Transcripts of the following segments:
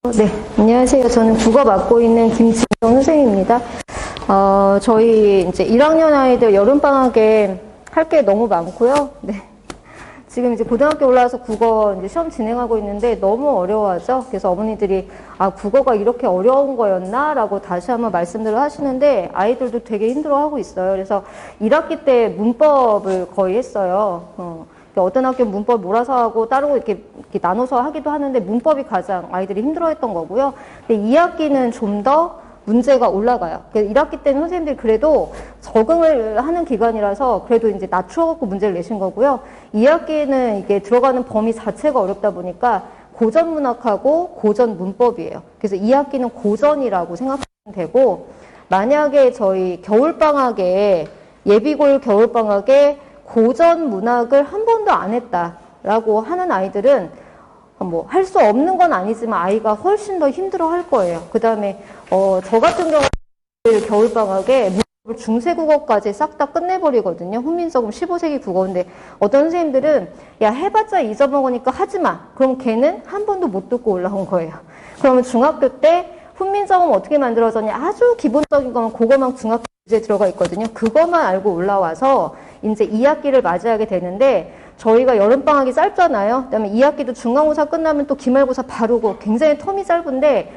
네, 안녕하세요. 저는 국어 맡고 있는 김지영 선생님입니다. 저희 이제 1학년 아이들 여름방학에 할 게 너무 많고요. 네. 지금 이제 고등학교 올라와서 국어 이제 시험 진행하고 있는데 너무 어려워하죠. 그래서 어머니들이 국어가 이렇게 어려운 거였나? 라고 다시 한번 말씀들을 하시는데 아이들도 되게 힘들어하고 있어요. 그래서 1학기 때 문법을 거의 했어요. 어떤 학교 문법 몰아서 하고 따로 이렇게 나눠서 하기도 하는데 문법이 가장 아이들이 힘들어했던 거고요. 근데 2학기는 좀 더 문제가 올라가요. 1학기 때는 선생님들이 그래도 적응을 하는 기간이라서 그래도 이제 낮춰갖고 문제를 내신 거고요. 2학기는 이게 들어가는 범위 자체가 어렵다 보니까 고전 문학하고 고전 문법이에요. 그래서 2학기는 고전이라고 생각하면 되고, 만약에 저희 겨울방학에 예비고일 겨울방학에 고전 문학을 한 번도 안 했다라고 하는 아이들은 뭐 할 수 없는 건 아니지만 아이가 훨씬 더 힘들어 할 거예요. 그 다음에 저 같은 경우는 겨울방학에 문법을 중세국어까지 싹 다 끝내버리거든요. 훈민정음 15세기 국어인데 어떤 선생님들은 야 해봤자 잊어먹으니까 하지마. 그럼 걔는 한 번도 못 듣고 올라온 거예요. 그러면 중학교 때 훈민정음 어떻게 만들어졌냐, 아주 기본적인 거면 그거만 중학교 문제에 들어가 있거든요. 그것만 알고 올라와서 이제 2학기를 맞이하게 되는데, 저희가 여름방학이 짧잖아요. 그다음에 2학기도 중간고사 끝나면 또 기말고사 바르고 굉장히 텀이 짧은데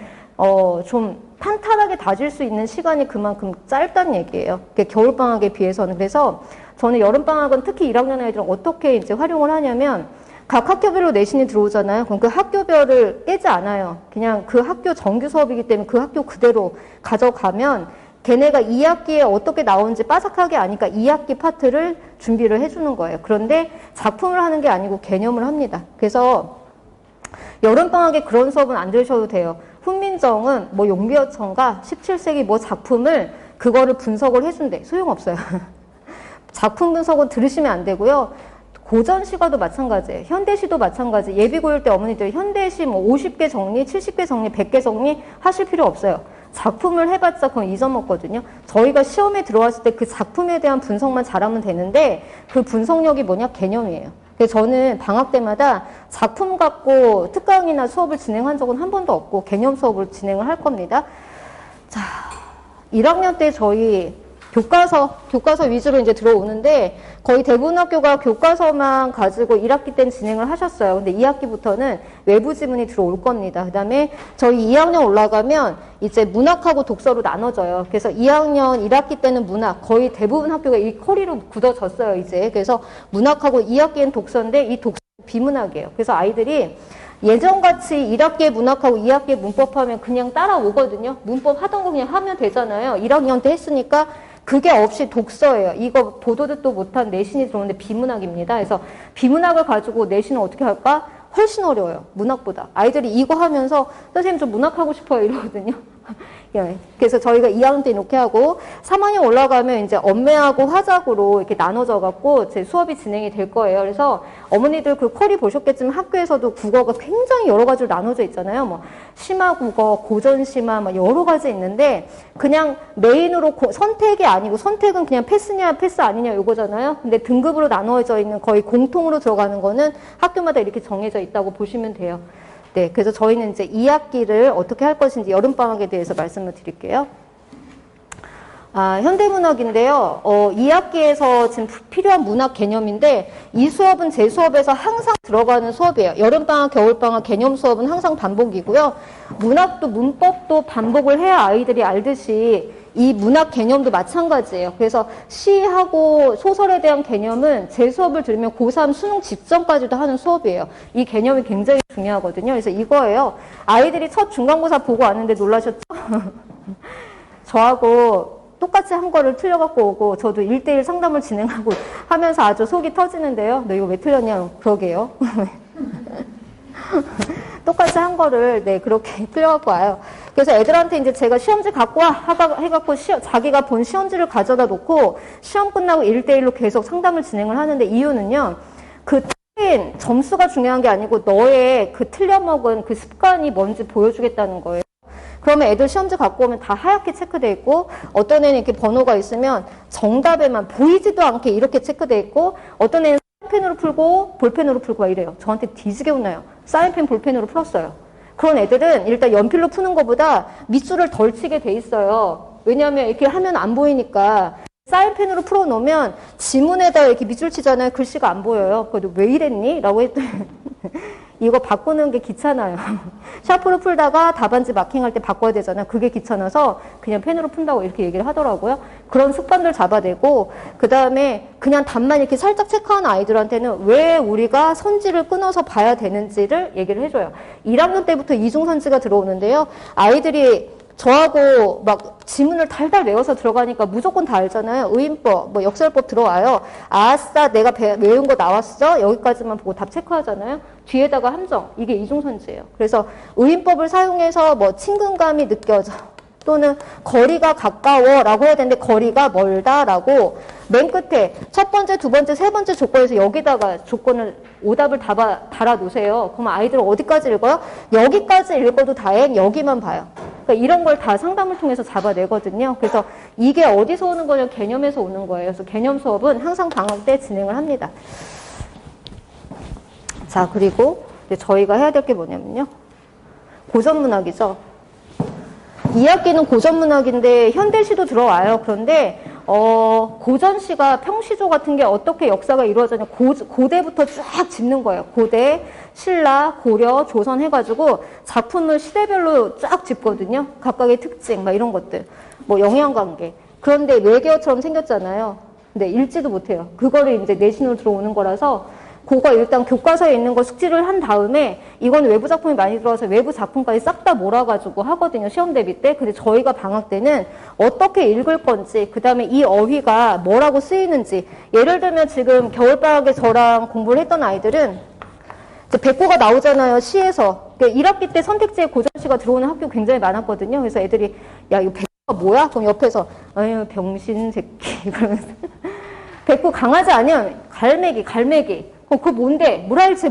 좀 탄탄하게 다질 수 있는 시간이 그만큼 짧다는 얘기예요. 겨울방학에 비해서는. 그래서 저는 여름방학은 특히 1학년 아이들은 어떻게 이제 활용을 하냐면, 각 학교별로 내신이 들어오잖아요. 그럼 그 학교별을 깨지 않아요. 그냥 그 학교 정규 수업이기 때문에 그 학교 그대로 가져가면 걔네가 2학기에 어떻게 나오는지 빠삭하게 아니까 2학기 파트를 준비를 해주는 거예요. 그런데 작품을 하는 게 아니고 개념을 합니다. 그래서 여름방학에 그런 수업은 안 들으셔도 돼요. 훈민정음, 뭐 용비어천가, 17세기 뭐 작품을 그거를 분석을 해준대. 소용없어요. 작품 분석은 들으시면 안 되고요. 고전시가도 마찬가지예요. 현대시도 마찬가지. 예비고일 때 어머니들 현대시 뭐 50개 정리, 70개 정리, 100개 정리 하실 필요 없어요. 작품을 해봤자 그건 잊어먹거든요. 저희가 시험에 들어왔을 때 그 작품에 대한 분석만 잘하면 되는데 그 분석력이 뭐냐? 개념이에요. 그래서 저는 방학 때마다 작품 갖고 특강이나 수업을 진행한 적은 한 번도 없고 개념 수업을 진행을 할 겁니다. 자, 1학년 때 저희 교과서 위주로 이제 들어오는데 거의 대부분 학교가 교과서만 가지고 1학기 때는 진행을 하셨어요. 근데 2학기부터는 외부 지문이 들어올 겁니다. 그 다음에 저희 2학년 올라가면 이제 문학하고 독서로 나눠져요. 그래서 2학년 1학기 때는 문학, 거의 대부분 학교가 이 커리로 굳어졌어요, 이제. 그래서 문학하고 2학기엔 독서인데 이 독서 비문학이에요. 그래서 아이들이 예전같이 1학기에 문학하고 2학기에 문법하면 그냥 따라오거든요. 문법 하던 거 그냥 하면 되잖아요. 1학년 때 했으니까 그게 없이 독서예요. 이거 보도 듣도 못한 내신이 들어오는데 비문학입니다. 그래서 비문학을 가지고 내신을 어떻게 할까? 훨씬 어려워요. 문학보다. 아이들이 이거 하면서 선생님 저 문학하고 싶어요 이러거든요. 그래서 저희가 2학년 때 이렇게 하고 3학년 올라가면 이제 엄매하고 화작으로 이렇게 나눠져 갖고 제 수업이 진행이 될 거예요. 그래서 어머니들 그 쿼리 보셨겠지만 학교에서도 국어가 굉장히 여러 가지로 나눠져 있잖아요. 뭐 심화 국어, 고전 심화 뭐 여러 가지 있는데 그냥 메인으로 선택이 아니고, 선택은 그냥 패스냐 패스 아니냐 이거잖아요. 근데 등급으로 나눠져 있는 거의 공통으로 들어가는 거는 학교마다 이렇게 정해져 있다고 보시면 돼요. 네, 그래서 저희는 이제 2학기를 어떻게 할 것인지 여름방학에 대해서 말씀을 드릴게요. 현대문학인데요. 2학기에서 지금 필요한 문학 개념인데 이 수업은 제 수업에서 항상 들어가는 수업이에요. 여름방학, 겨울방학 개념 수업은 항상 반복이고요. 문학도 문법도 반복을 해야 아이들이 알듯이 이 문학 개념도 마찬가지예요. 그래서 시하고 소설에 대한 개념은 제 수업을 들으면 고3 수능 직전까지도 하는 수업이에요. 이 개념이 굉장히 중요하거든요. 그래서 이거예요. 아이들이 첫 중간고사 보고 왔는데 놀라셨죠? 저하고 똑같이 한 거를 틀려갖고 오고 저도 1대1 상담을 진행하고 하면서 아주 속이 터지는데요. 너 이거 왜 틀렸냐? 그러게요. 똑같이 한 거를 그렇게 틀려갖고 와요. 그래서 애들한테 이제 제가 시험지 갖고 와 해갖고 자기가 본 시험지를 가져다 놓고 시험 끝나고 1대1로 계속 상담을 진행을 하는데, 이유는요, 그 틀린 점수가 중요한 게 아니고 너의 그 틀려먹은 그 습관이 뭔지 보여주겠다는 거예요. 그러면 애들 시험지 갖고 오면 다 하얗게 체크돼 있고, 어떤 애는 이렇게 번호가 있으면 정답에만 보이지도 않게 이렇게 체크돼 있고, 어떤 애는 사인펜으로 풀고 볼펜으로 풀고 막 이래요. 저한테 뒤지게 혼나요. 사인펜 볼펜으로 풀었어요. 그런 애들은 일단 연필로 푸는 것보다 밑줄을 덜 치게 돼 있어요. 왜냐하면 이렇게 하면 안 보이니까. 사인펜으로 풀어놓으면 지문에다 이렇게 밑줄 치잖아요. 글씨가 안 보여요. 그래도 왜 이랬니? 라고 했더니 이거 바꾸는 게 귀찮아요. 샤프로 풀다가 답안지 마킹할 때 바꿔야 되잖아요. 그게 귀찮아서 그냥 펜으로 푼다고 이렇게 얘기를 하더라고요. 그런 습관들 잡아내고 그 다음에 그냥 답만 이렇게 살짝 체크하는 아이들한테는 왜 우리가 선지를 끊어서 봐야 되는지를 얘기를 해줘요. 1학년 때부터 이중선지가 들어오는데요. 아이들이 저하고 막 지문을 달달 외워서 들어가니까 무조건 다 알잖아요. 의인법, 뭐 역설법 들어와요. 아싸, 내가 외운 거 나왔어? 여기까지만 보고 답 체크하잖아요. 뒤에다가 함정, 이게 이중선지예요. 그래서 의인법을 사용해서 뭐 친근감이 느껴져. 또는 거리가 가까워 라고 해야 되는데 거리가 멀다 라고 맨 끝에 첫 번째, 두 번째, 세 번째 조건에서 여기다가 조건을 오답을 달아 놓으세요. 그러면 아이들 어디까지 읽어요? 여기까지 읽어도 다행, 여기만 봐요. 그러니까 이런 걸 다 상담을 통해서 잡아내거든요. 그래서 이게 어디서 오는 거냐? 개념에서 오는 거예요. 그래서 개념 수업은 항상 방학 때 진행을 합니다. 자, 그리고 이제 저희가 해야 될 게 뭐냐면요. 고전문학이죠. 2학기는 고전문학인데 현대시도 들어와요. 그런데 고전시가 평시조 같은 게 어떻게 역사가 이루어졌냐. 고대부터 쫙 짚는 거예요. 고대, 신라, 고려, 조선 해가지고 작품을 시대별로 쫙 짚거든요. 각각의 특징, 막 이런 것들. 뭐 영향관계. 그런데 외계어처럼 생겼잖아요. 근데 읽지도 못해요. 그거를 이제 내신으로 들어오는 거라서 그거 일단 교과서에 있는 거 숙지를 한 다음에 이건 외부 작품이 많이 들어와서 외부 작품까지 싹 다 몰아가지고 하거든요. 시험 대비 때. 근데 저희가 방학 때는 어떻게 읽을 건지 그 다음에 이 어휘가 뭐라고 쓰이는지 예를 들면 지금 겨울방학에 저랑 공부를 했던 아이들은 이제 백고가 나오잖아요. 시에서. 그러니까 1학기 때 선택지에 고전시가 들어오는 학교 굉장히 많았거든요. 그래서 애들이 야 이거 백고가 뭐야? 그럼 옆에서 아유 병신 새끼 그러면서 백고 강아지 아니야? 갈매기 그거 뭔데? 물알새.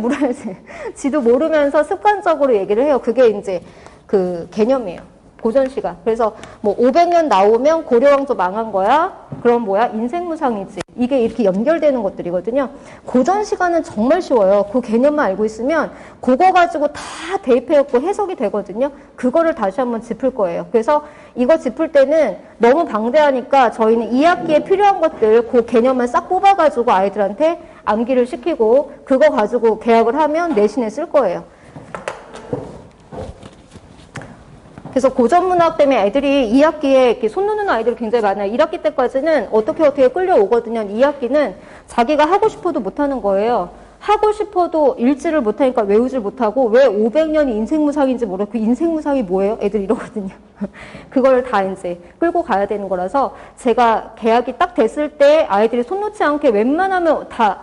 지도 모르면서 습관적으로 얘기를 해요. 그게 이제 그 개념이에요. 고전시가. 그래서 뭐 500년 나오면 고려왕조 망한 거야? 그럼 뭐야? 인생무상이지. 이게 이렇게 연결되는 것들이거든요. 고전시가는 정말 쉬워요. 그 개념만 알고 있으면 그거 가지고 다 대입해갖고 해석이 되거든요. 그거를 다시 한번 짚을 거예요. 그래서 이거 짚을 때는 너무 방대하니까 저희는 2학기에 필요한 것들 그 개념만 싹 뽑아가지고 아이들한테 암기를 시키고 그거 가지고 계약을 하면 내신에 쓸 거예요. 그래서 고전문학 때문에 애들이 2학기에 이렇게 손 놓는 아이들이 굉장히 많아요. 1학기 때까지는 어떻게 끌려오거든요. 2학기는 자기가 하고 싶어도 못하는 거예요. 하고 싶어도 읽지를 못하니까 외우질 못하고 왜 500년이 인생무상인지 모르고 그 인생무상이 뭐예요? 애들 이러거든요. 그걸 다 이제 끌고 가야 되는 거라서 제가 계약이 딱 됐을 때 아이들이 손 놓지 않게 웬만하면 다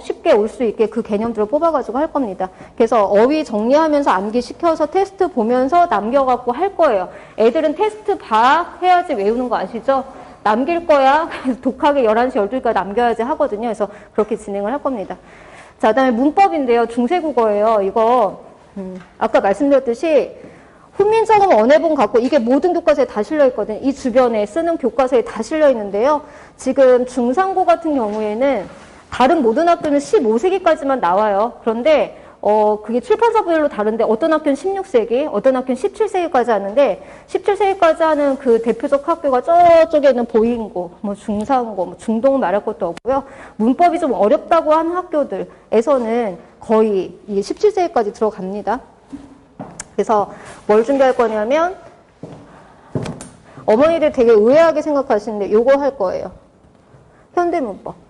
쉽게 올 수 있게 그 개념들을 뽑아가지고 할 겁니다. 그래서 어휘 정리하면서 암기시켜서 테스트 보면서 남겨갖고 할 거예요. 애들은 테스트 해야지 외우는 거 아시죠? 남길 거야. 독하게 11시, 12시까지 남겨야지 하거든요. 그래서 그렇게 진행을 할 겁니다. 자, 그 다음에 문법인데요. 중세국어예요. 이거 아까 말씀드렸듯이 훈민정음 언해본 갖고 이게 모든 교과서에 다 실려있거든요. 이 주변에 쓰는 교과서에 다 실려있는데요. 지금 중상고 같은 경우에는 다른 모든 학교는 15세기까지만 나와요. 그런데 그게 출판사별로 다른데 어떤 학교는 16세기, 어떤 학교는 17세기까지 하는데 17세기까지 하는 그 대표적 학교가 저쪽에는 보인고, 뭐 중상고, 뭐 중동 말할 것도 없고요. 문법이 좀 어렵다고 하는 학교들에서는 거의 이게 17세기까지 들어갑니다. 그래서 뭘 준비할 거냐면 어머니들 되게 의아하게 생각하시는데 요거 할 거예요. 현대문법.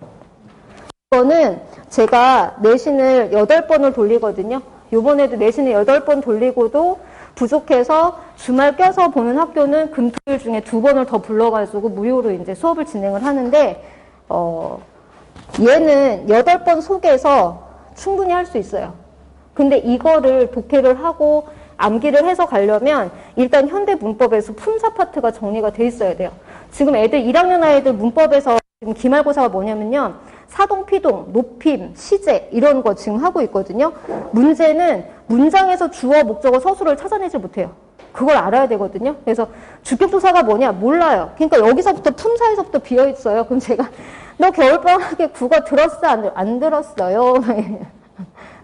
이거는 제가 내신을 8번을 돌리거든요. 요번에도 내신을 8번 돌리고도 부족해서 주말 껴서 보는 학교는 금토일 중에 2번을 더 불러가지고 무료로 이제 수업을 진행을 하는데, 얘는 8번 속에서 충분히 할 수 있어요. 근데 이거를 독해를 하고 암기를 해서 가려면 일단 현대 문법에서 품사 파트가 정리가 돼 있어야 돼요. 지금 애들 1학년 아이들 문법에서 지금 기말고사가 뭐냐면요. 사동, 피동, 높임, 시제 이런 거 지금 하고 있거든요. 문제는 문장에서 주어, 목적어, 서술을 찾아내지 못해요. 그걸 알아야 되거든요. 그래서 주격조사가 뭐냐 몰라요. 그러니까 여기서부터 품사에서부터 비어있어요. 그럼 제가 너 겨울방학에 국어 들었어? 안 들었어요?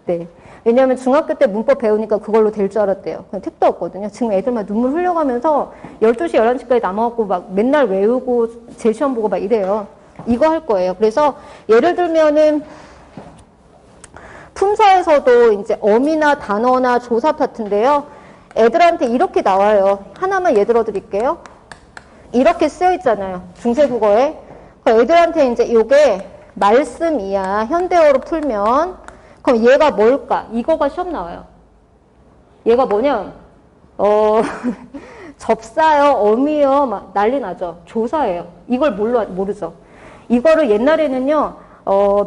네. 왜냐하면 중학교 때 문법 배우니까 그걸로 될 줄 알았대요. 그냥 택도 없거든요. 지금 애들만 눈물 흘려가면서 12시, 11시까지 남아갖고 막 맨날 외우고 재시험 보고 막 이래요. 이거 할 거예요. 그래서 예를 들면은 품사에서도 이제 어미나 단어나 조사 파트인데요. 애들한테 이렇게 나와요. 하나만 예들어 드릴게요. 이렇게 쓰여 있잖아요. 중세국어에. 애들한테 이제 이게 말씀이야. 현대어로 풀면. 그럼 얘가 뭘까? 이거가 시험 나와요. 얘가 뭐냐? 접사요, 어미요, 막 난리 나죠. 조사예요. 이걸 모르죠. 이거를 옛날에는요,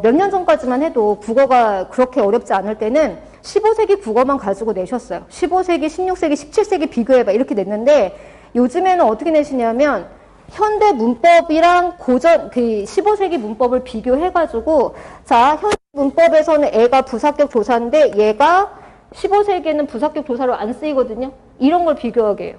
몇 년 전까지만 해도 국어가 그렇게 어렵지 않을 때는 15세기 국어만 가지고 내셨어요. 15세기, 16세기, 17세기 비교해봐. 이렇게 냈는데 요즘에는 어떻게 내시냐면 현대 문법이랑 고전, 15세기 문법을 비교해가지고 자, 현대 문법에서는 애가 부사격 조사인데 얘가 15세기에는 부사격 조사로 안 쓰이거든요. 이런 걸 비교하게 해요.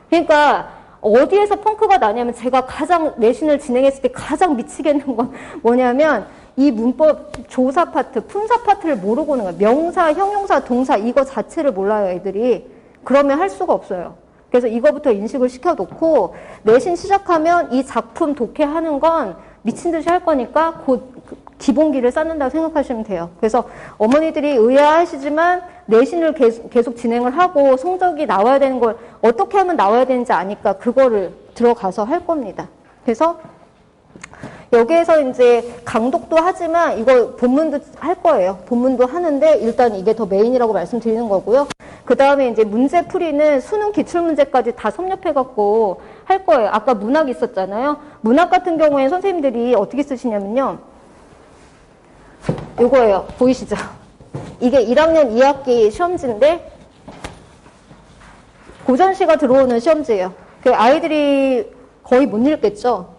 그러니까 어디에서 펑크가 나냐면 제가 가장 내신을 진행했을 때 가장 미치겠는 건 뭐냐면 이 문법 조사 파트, 품사 파트를 모르고 오는 거예요. 명사, 형용사, 동사 이거 자체를 몰라요, 애들이. 그러면 할 수가 없어요. 그래서 이거부터 인식을 시켜놓고 내신 시작하면 이 작품 독해하는 건 미친 듯이 할 거니까 곧 기본기를 쌓는다고 생각하시면 돼요. 그래서 어머니들이 의아하시지만 내신을 계속 진행을 하고 성적이 나와야 되는 걸 어떻게 하면 나와야 되는지 아니까 그거를 들어가서 할 겁니다. 그래서 여기에서 이제 강독도 하지만 이거 본문도 할 거예요. 본문도 하는데 일단 이게 더 메인이라고 말씀드리는 거고요. 그 다음에 이제 문제 풀이는 수능 기출문제까지 다 섭렵해갖고 할 거예요. 아까 문학 있었잖아요. 문학 같은 경우에 선생님들이 어떻게 쓰시냐면요. 요거예요. 보이시죠? 이게 1학년 2학기 시험지인데 고전시가 들어오는 시험지예요. 그 아이들이 거의 못 읽겠죠?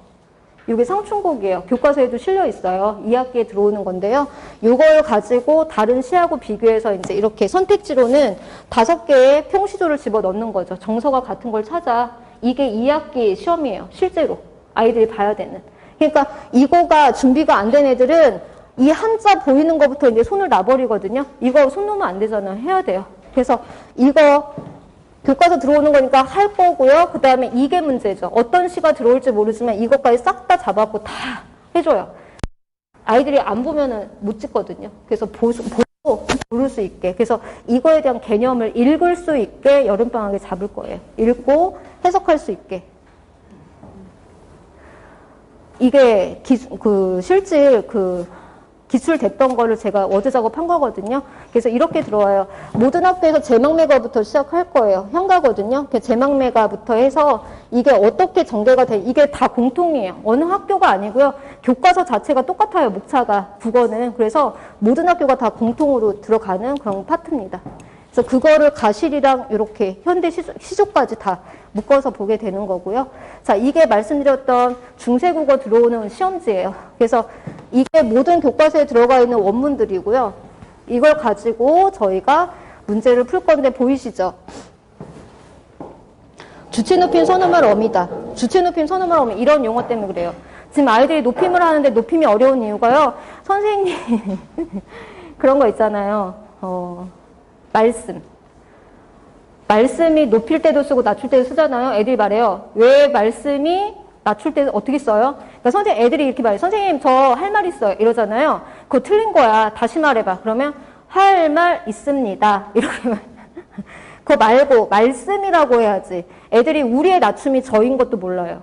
이게 상충곡이에요. 교과서에도 실려 있어요. 2학기에 들어오는 건데요. 이걸 가지고 다른 시하고 비교해서 이제 이렇게 선택지로는 5개의 평시조를 집어넣는 거죠. 정서가 같은 걸 찾아. 이게 2학기 시험이에요. 실제로. 아이들이 봐야 되는. 그러니까 이거가 준비가 안 된 애들은 이 한자 보이는 것부터 이제 손을 놔버리거든요. 이거 손 놓으면 안 되잖아요. 해야 돼요. 그래서 이거 교과서 들어오는 거니까 할 거고요. 그 다음에 이게 문제죠. 어떤 시가 들어올지 모르지만 이것까지 싹 다 잡아갖고 다 해줘요. 아이들이 안 보면은 못 찍거든요. 그래서 보고 부를 수 있게. 그래서 이거에 대한 개념을 읽을 수 있게 여름방학에 잡을 거예요. 읽고 해석할 수 있게. 이게 실질 기출됐던 거를 제가 워드 작업한 거거든요. 그래서 이렇게 들어와요. 모든 학교에서 제망매가부터 시작할 거예요. 현가거든요. 제망매가부터 해서 이게 어떻게 전개가 돼. 이게 다 공통이에요. 어느 학교가 아니고요. 교과서 자체가 똑같아요. 목차가. 국어는. 그래서 모든 학교가 다 공통으로 들어가는 그런 파트입니다. 그래서 그거를 가실이랑 이렇게 현대 시조까지 다 묶어서 보게 되는 거고요. 자, 이게 말씀드렸던 중세국어 들어오는 시험지예요. 그래서 이게 모든 교과서에 들어가 있는 원문들이고요. 이걸 가지고 저희가 문제를 풀 건데 보이시죠? 주체 높임 선음할 어미다. 주체 높임 선음할 어미 이런 용어 때문에 그래요. 지금 아이들이 높임을 하는데 높임이 어려운 이유가요. 선생님 그런 거 있잖아요. 말씀이 높일 때도 쓰고 낮출 때도 쓰잖아요. 애들이 말해요. 왜 말씀이 낮출 때 어떻게 써요? 그러니까 애들이 이렇게 말해요. 선생님 저 할 말 있어요. 이러잖아요. 그거 틀린 거야. 다시 말해봐. 그러면 할 말 있습니다. 이렇게 말. 그거 말고 말씀이라고 해야지. 애들이 우리의 낮춤이 저인 것도 몰라요.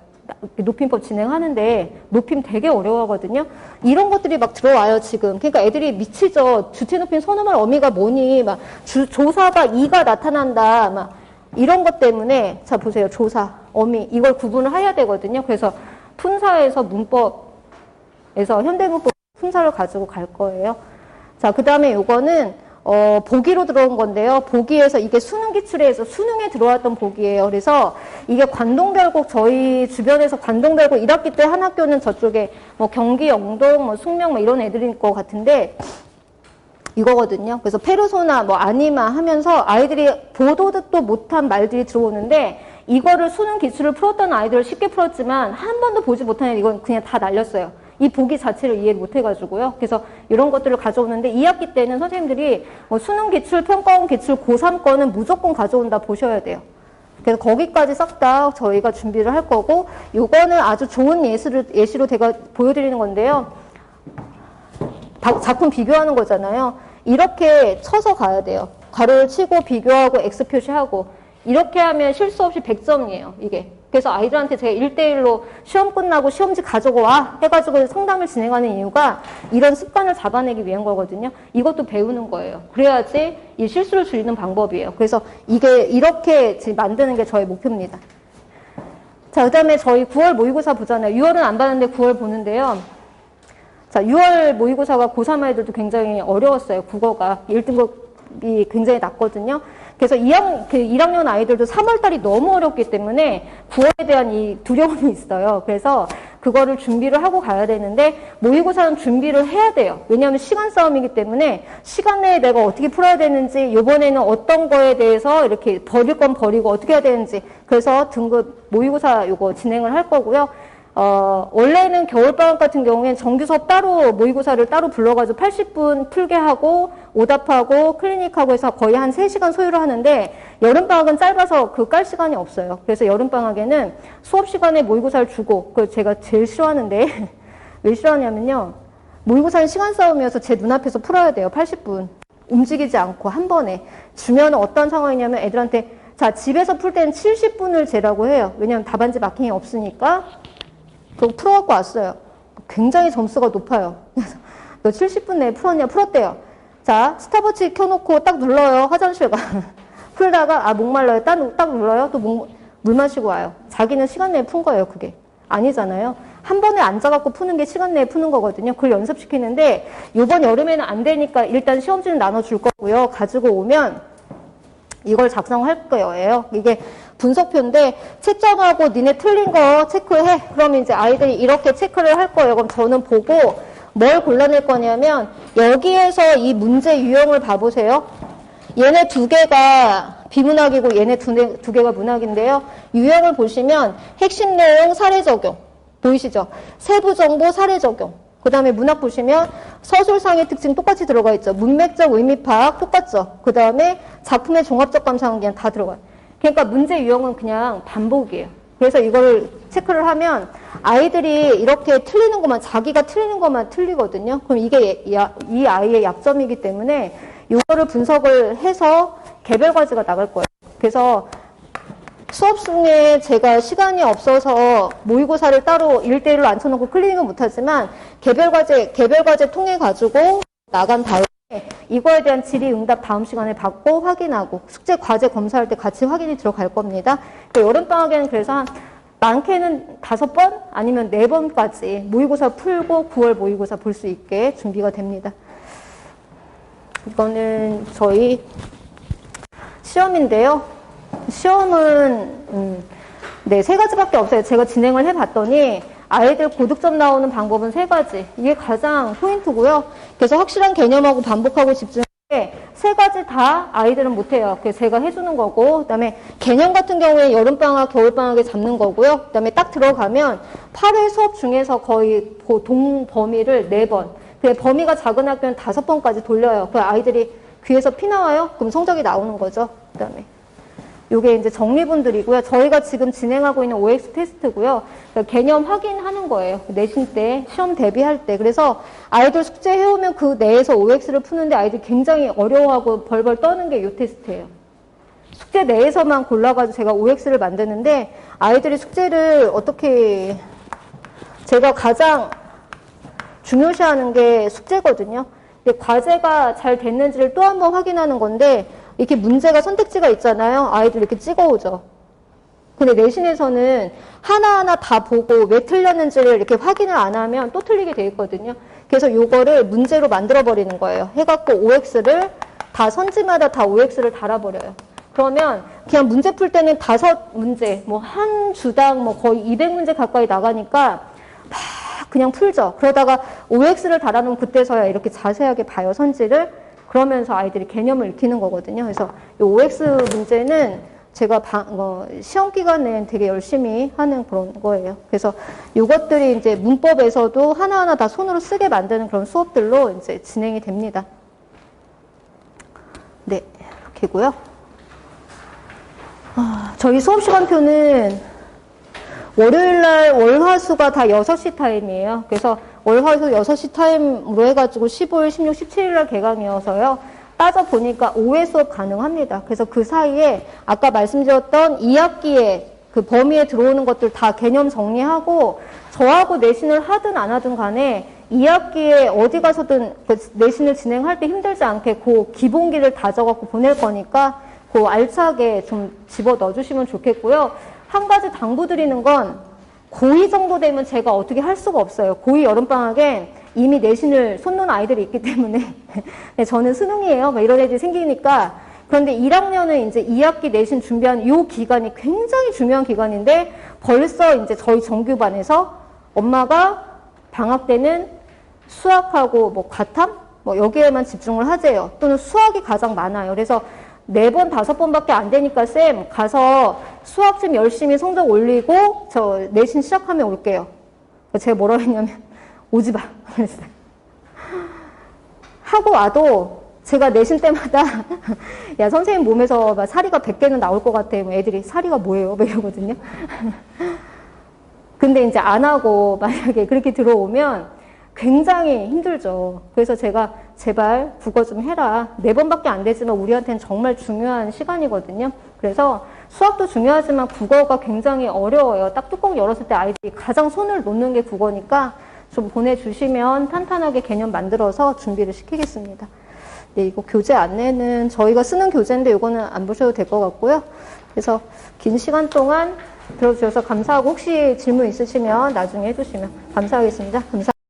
높임법 진행하는데 높임 되게 어려워하거든요. 이런 것들이 막 들어와요 지금. 그러니까 애들이 미치죠. 주체 높임 선음할 어미가 뭐니? 막 조사가 이가 나타난다. 막 이런 것 때문에 자 보세요. 조사, 어미 이걸 구분을 해야 되거든요. 그래서 품사에서 문법에서 현대문법 품사를 가지고 갈 거예요. 자, 그 다음에 요거는 보기로 들어온 건데요. 보기에서 이게 수능 기출에서 수능에 들어왔던 보기예요. 그래서 이게 관동별곡 저희 주변에서 관동별곡 1학기 때 한 학교는 저쪽에 뭐 경기, 영동, 뭐 숙명 뭐 이런 애들일 것 같은데 이거거든요. 그래서 페르소나, 뭐 아니마 하면서 아이들이 보도 듣도 못한 말들이 들어오는데 이거를 수능 기출을 풀었던 아이들을 쉽게 풀었지만 한 번도 보지 못한 애들 이건 그냥 다 날렸어요. 이 보기 자체를 이해를 못 해가지고요. 그래서 이런 것들을 가져오는데 2학기 때는 선생님들이 뭐 수능 기출, 평가원 기출, 고3 거는 무조건 가져온다 보셔야 돼요. 그래서 거기까지 싹 다 저희가 준비를 할 거고, 요거는 아주 좋은 예시로 제가 보여드리는 건데요. 작품 비교하는 거잖아요. 이렇게 쳐서 가야 돼요. 가로를 치고 비교하고 X 표시하고 이렇게 하면 실수 없이 100점이에요. 이게. 그래서 아이들한테 제가 1대1로 시험 끝나고 시험지 가지고 와 해가지고 상담을 진행하는 이유가 이런 습관을 잡아내기 위한 거거든요. 이것도 배우는 거예요. 그래야지 이 실수를 줄이는 방법이에요. 그래서 이게 이렇게 지금 만드는 게 저의 목표입니다. 자, 그 다음에 저희 9월 모의고사 보잖아요. 6월은 안 봤는데 9월 보는데요. 자, 6월 모의고사가 고3 아이들도 굉장히 어려웠어요. 국어가 1등급이 굉장히 낮거든요. 그래서 1학년 아이들도 3월달이 너무 어렵기 때문에 9월에 대한 이 두려움이 있어요. 그래서 그거를 준비를 하고 가야 되는데 모의고사는 준비를 해야 돼요. 왜냐하면 시간 싸움이기 때문에 시간 내에 내가 어떻게 풀어야 되는지, 이번에는 어떤 거에 대해서 이렇게 버릴 건 버리고 어떻게 해야 되는지, 그래서 등급 모의고사 요거 진행을 할 거고요. 원래는 겨울방학 같은 경우엔 정규 수업 따로 모의고사를 따로 불러가지고 80분 풀게 하고 오답하고 클리닉하고 해서 거의 한 3시간 소요를 하는데 여름방학은 짧아서 그 깔 시간이 없어요. 그래서 여름방학에는 수업 시간에 모의고사를 주고, 그걸 제가 제일 싫어하는데 왜 싫어하냐면요. 모의고사는 시간 싸움이어서 제 눈앞에서 풀어야 돼요. 80분. 움직이지 않고 한 번에. 주면 어떤 상황이냐면 애들한테 자, 집에서 풀 때는 70분을 재라고 해요. 왜냐하면 답안지 마킹이 없으니까. 그거 풀어갖고 왔어요. 굉장히 점수가 높아요. 그래서 너 70분 내에 풀었냐? 풀었대요. 자, 스탑워치 켜놓고 딱 눌러요. 화장실 가. 풀다가 목말라요. 딱 눌러요. 또 물 마시고 와요. 자기는 시간 내에 푼 거예요. 그게. 아니잖아요. 한 번에 앉아갖고 푸는 게 시간 내에 푸는 거거든요. 그걸 연습시키는데 이번 여름에는 안 되니까 일단 시험지는 나눠줄 거고요. 가지고 오면 이걸 작성할 거예요. 이게 분석표인데 채점하고 니네 틀린 거 체크해. 그러면 이제 아이들이 이렇게 체크를 할 거예요. 그럼 저는 보고 뭘 골라낼 거냐면 여기에서 이 문제 유형을 봐보세요. 얘네 두 개가 비문학이고 얘네 두 개가 문학인데요. 유형을 보시면 핵심 내용 사례 적용. 보이시죠? 세부 정보 사례 적용. 그 다음에 문학 보시면 서술상의 특징 똑같이 들어가 있죠. 문맥적 의미 파악 똑같죠. 그 다음에 작품의 종합적 감상은 그냥 다 들어가요. 그러니까 문제 유형은 그냥 반복이에요. 그래서 이걸 체크를 하면 아이들이 이렇게 틀리는 것만, 자기가 틀리는 것만 틀리거든요. 그럼 이게 이 아이의 약점이기 때문에 이거를 분석을 해서 개별 과제가 나갈 거예요. 그래서 수업 중에 제가 시간이 없어서 모의고사를 따로 1대1로 앉혀놓고 클리닉은 못하지만 개별 과제 통해 가지고 나간 다음에 이거에 대한 질의응답 다음 시간에 받고 확인하고 숙제 과제 검사할 때 같이 확인이 들어갈 겁니다. 여름방학에는 그래서 한 많게는 5번 아니면 4번까지 모의고사 풀고 9월 모의고사 볼 수 있게 준비가 됩니다. 이거는 저희 시험인데요. 시험은 네, 3가지밖에 없어요. 제가 진행을 해봤더니 아이들 고득점 나오는 방법은 3가지. 이게 가장 포인트고요. 그래서 확실한 개념하고 반복하고 집중하는데 3가지 다 아이들은 못해요. 그래서 제가 해주는 거고, 그다음에 개념 같은 경우에 여름방학, 겨울방학에 잡는 거고요. 그다음에 딱 들어가면 8회 수업 중에서 거의 동 범위를 4번. 그래, 범위가 작은 학교는 5번까지 돌려요. 그 아이들이 귀에서 피 나와요? 그럼 성적이 나오는 거죠. 그다음에 요게 이제 정리분들이고요. 저희가 지금 진행하고 있는 OX 테스트고요. 그러니까 개념 확인하는 거예요. 내신 때, 시험 대비할 때. 그래서 아이들 숙제 해오면 그 내에서 OX를 푸는데 아이들이 굉장히 어려워하고 벌벌 떠는 게 이 테스트예요. 숙제 내에서만 골라가지고 제가 OX를 만드는데 아이들이 숙제를 어떻게, 제가 가장 중요시하는 게 숙제거든요. 근데 과제가 잘 됐는지를 또 한 번 확인하는 건데 이렇게 문제가 선택지가 있잖아요. 아이들 이렇게 찍어오죠. 근데 내신에서는 하나하나 다 보고 왜 틀렸는지를 이렇게 확인을 안 하면 또 틀리게 돼 있거든요. 그래서 요거를 문제로 만들어버리는 거예요. 해갖고 OX를 다 선지마다 다 OX를 달아버려요. 그러면 그냥 문제 풀 때는 5문제, 뭐 한 주당 뭐 거의 200문제 가까이 나가니까 막 그냥 풀죠. 그러다가 OX를 달아놓으면 그때서야 이렇게 자세하게 봐요, 선지를. 그러면서 아이들이 개념을 익히는 거거든요. 그래서 이 OX 문제는 제가 시험 기간엔 되게 열심히 하는 그런 거예요. 그래서 이것들이 이제 문법에서도 하나하나 다 손으로 쓰게 만드는 그런 수업들로 이제 진행이 됩니다. 네, 이렇게고요. 저희 수업 시간표는 월요일날 월화수가 다 6시 타임이에요. 그래서 월화수 6시 타임으로 해가지고 15일, 16, 17일날 개강이어서요. 따져보니까 5회 수업 가능합니다. 그래서 그 사이에 아까 말씀드렸던 2학기에 그 범위에 들어오는 것들 다 개념 정리하고 저하고 내신을 하든 안 하든 간에 2학기에 어디 가서든 그 내신을 진행할 때 힘들지 않게 그 기본기를 다져갖고 보낼 거니까 그 알차게 좀 집어 넣어주시면 좋겠고요. 한 가지 당부드리는 건 고2 정도 되면 제가 어떻게 할 수가 없어요. 고2 여름방학에 이미 내신을 쏟는 아이들이 있기 때문에 네, 저는 수능이에요. 이런 애들이 생기니까. 그런데 1학년은 이제 2학기 내신 준비하는 이 기간이 굉장히 중요한 기간인데 벌써 이제 저희 정규반에서 엄마가 방학 때는 수학하고 뭐 과탐? 뭐 여기에만 집중을 하재요. 또는 수학이 가장 많아요. 그래서 4번, 5번밖에 안 되니까 쌤 가서 수학 좀 열심히 성적 올리고 저 내신 시작하면 올게요. 제가 뭐라 했냐면 오지 마. 그랬어요. 하고 와도 제가 내신 때마다 야 선생님 몸에서 막 사리가 100개는 나올 것 같아. 애들이 사리가 뭐예요? 막 이러거든요. 근데 이제 안 하고 만약에 그렇게 들어오면 굉장히 힘들죠. 그래서 제가 제발 국어 좀 해라. 4번밖에 안 되지만 우리한테는 정말 중요한 시간이거든요. 그래서 수학도 중요하지만 국어가 굉장히 어려워요. 딱 뚜껑 열었을 때 아이들이 가장 손을 놓는 게 국어니까 좀 보내주시면 탄탄하게 개념 만들어서 준비를 시키겠습니다. 네, 이거 교재 안내는 저희가 쓰는 교재인데 이거는 안 보셔도 될 것 같고요. 그래서 긴 시간 동안 들어주셔서 감사하고 혹시 질문 있으시면 나중에 해주시면 감사하겠습니다. 감사합니다.